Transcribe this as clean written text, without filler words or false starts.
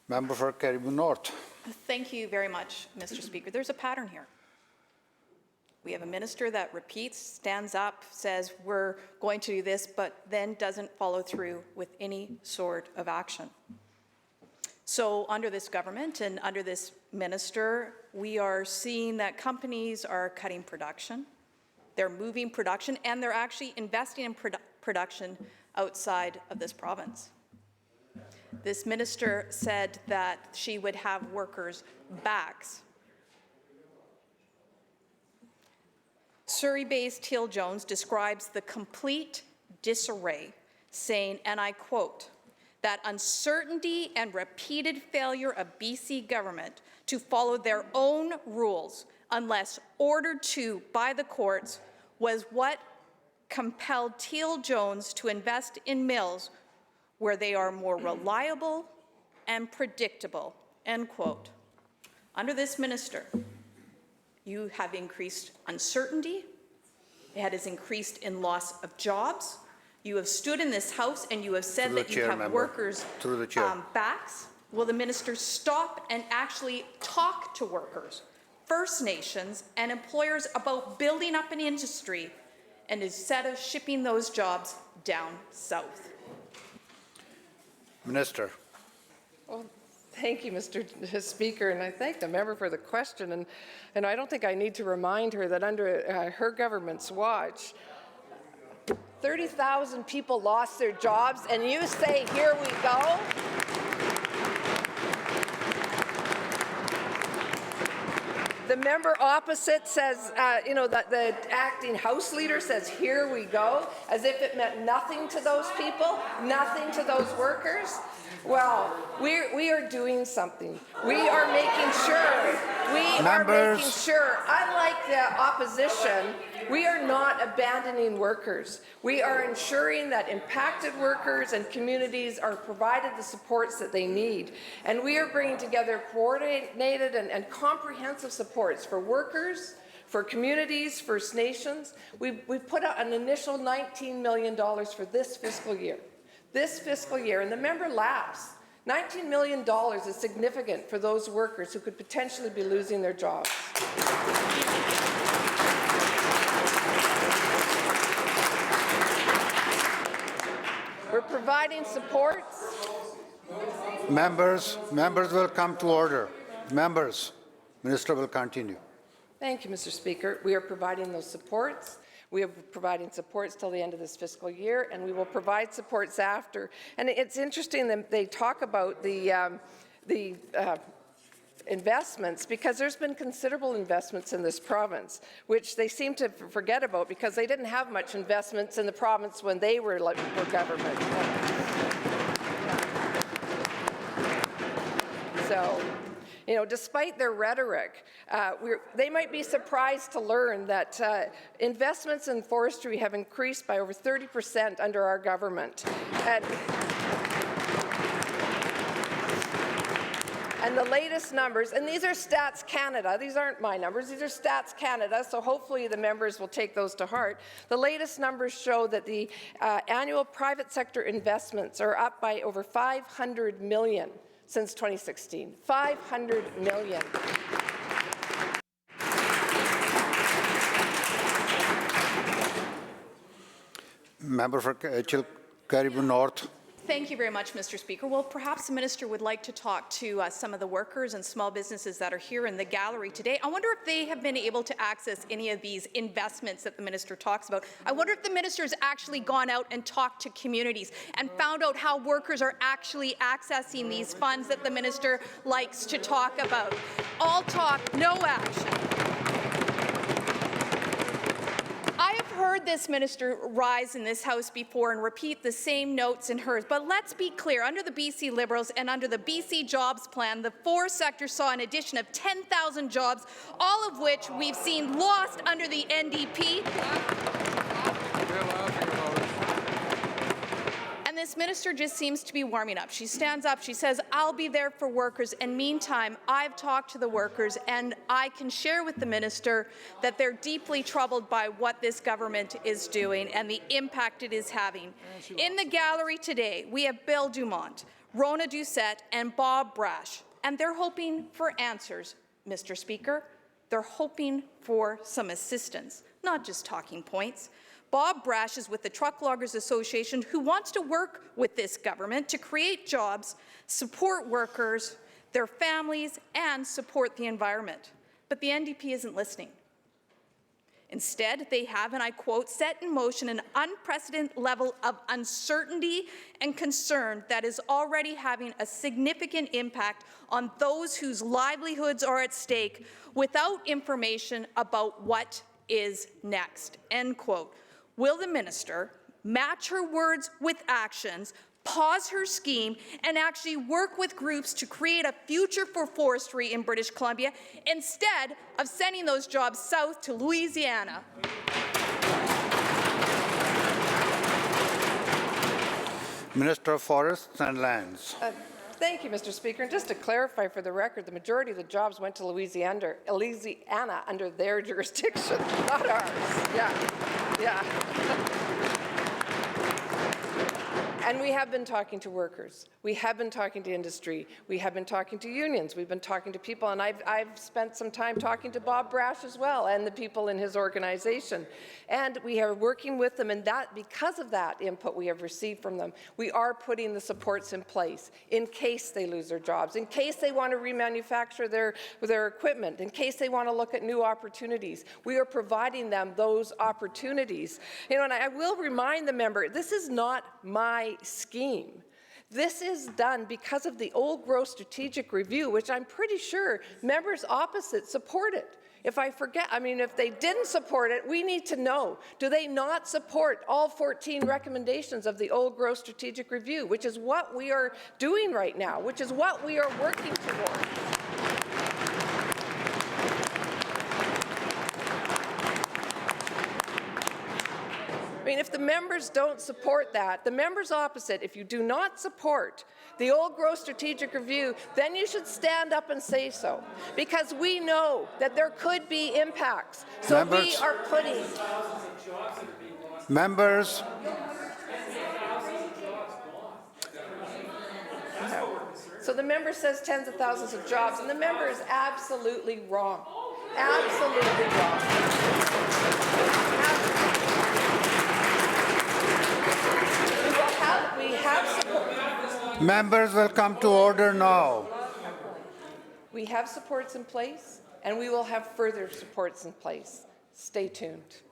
Member for Caribou North. Thank you very much, Mr. Speaker. There's a pattern here. We have a minister that repeats, stands up, says we're going to do this, but then doesn't follow through with any sort of action. So under this government and under this minister, we are seeing that companies are cutting production, they're moving production, and they're actually investing in production outside of this province. This minister said that she would have workers' backs. Surrey-based Teal Jones describes the complete disarray, saying, and I quote, that uncertainty and repeated failure of BC government to follow their own rules unless ordered to by the courts was what compelled Teal Jones to invest in mills where they are more reliable and predictable, end quote. Under this minister, you have increased uncertainty, it has increased in loss of jobs. You have stood in this House and you have said that you have workers' backs. Will the minister stop and actually talk to workers, First Nations and employers about building up an industry and instead of shipping those jobs down south? Minister. Well, thank you, Mr. Speaker, and I thank the member for the question. And I don't think I need to remind her that under her government's watch, 30,000 people lost their jobs, and you say, here we go? The member opposite says, you know, that the acting House leader says, here we go, as if it meant nothing to those people, nothing to those workers. Well, we are doing something. We are making sure. Unlike the opposition, we are not abandoning workers. We are ensuring that impacted workers and communities are provided the supports that they need. And we are bringing together coordinated and comprehensive supports for workers, for communities, First Nations. We've put out an initial $19 million for this fiscal year. And the member laughs. $19 million is significant for those workers who could potentially be losing their jobs. We're providing supports. Members will come to order. Members, Minister will continue. Thank you, Mr. Speaker. We are providing those supports. We are providing supports till the end of this fiscal year, and we will provide supports after. And it's interesting that they talk about the investments, because there's been considerable investments in this province, which they seem to forget about because they didn't have much investments in the province when they were government. So, you know, despite their rhetoric, they might be surprised to learn that investments in forestry have increased by over 30% under our government. And the latest numbers, and these are Stats Canada, these aren't my numbers, these are Stats Canada, so hopefully the members will take those to heart. The latest numbers show that the annual private sector investments are up by over $500 million since 2016. $500 million. Member for Caribou North. Thank you very much, Mr. Speaker. Well, perhaps the minister would like to talk to some of the workers and small businesses that are here in the gallery today. I wonder if they have been able to access any of these investments that the minister talks about. I wonder if the minister has actually gone out and talked to communities and found out how workers are actually accessing these funds that the minister likes to talk about. All talk, no action. I have heard this minister rise in this House before and repeat the same notes in hers, but let's be clear, under the BC Liberals and under the BC Jobs Plan, the four sectors saw an addition of 10,000 jobs, all of which we've seen lost under the NDP. And this minister just seems to be warming up. She stands up, she says, I'll be there for workers, and meantime, I've talked to the workers, and I can share with the minister that they're deeply troubled by what this government is doing and the impact it is having. In the gallery today, we have Bill Dumont, Rona Doucette, and Bob Brash. And they're hoping for answers, Mr. Speaker. They're hoping for some assistance, not just talking points. Bob Brash is with the Truck Loggers Association, who wants to work with this government to create jobs, support workers, their families, and support the environment. But the NDP isn't listening. Instead, they have, and I quote, set in motion an unprecedented level of uncertainty and concern that is already having a significant impact on those whose livelihoods are at stake without information about what is next, end quote. Will the minister match her words with actions, pause her scheme, and actually work with groups to create a future for forestry in British Columbia instead of sending those jobs south to Louisiana? Minister of Forests and Lands. Thank you, Mr. Speaker. And just to clarify for the record, the majority of the jobs went to Louisiana under their jurisdiction, not ours. Yeah. And we have been talking to workers. We have been talking to industry. We have been talking to unions. We've been talking to people, and I've spent some time talking to Bob Brash as well and the people in his organization. And we are working with them, and that, because of that input we have received from them, we are putting the supports in place in case they lose their jobs, in case they want to remanufacture their equipment, in case they want to look at new opportunities. We are providing them those opportunities. You know, and I will remind the member, this is not my scheme. This is done because of the old growth strategic review, which I'm pretty sure members opposite support it. If they didn't support it, we need to know, do they not support all 14 recommendations of the old growth strategic review, which is what we are doing right now, which is what we are working toward. I mean, if the members don't support that, the members opposite, if you do not support the old growth strategic review, then you should stand up and say so, because we know that there could be impacts. So Members, we are putting... Members. So the member says tens of thousands of jobs, and the member is absolutely wrong. Absolutely wrong. We have support. Members will come to order now. We have supports in place, and we will have further supports in place. Stay tuned.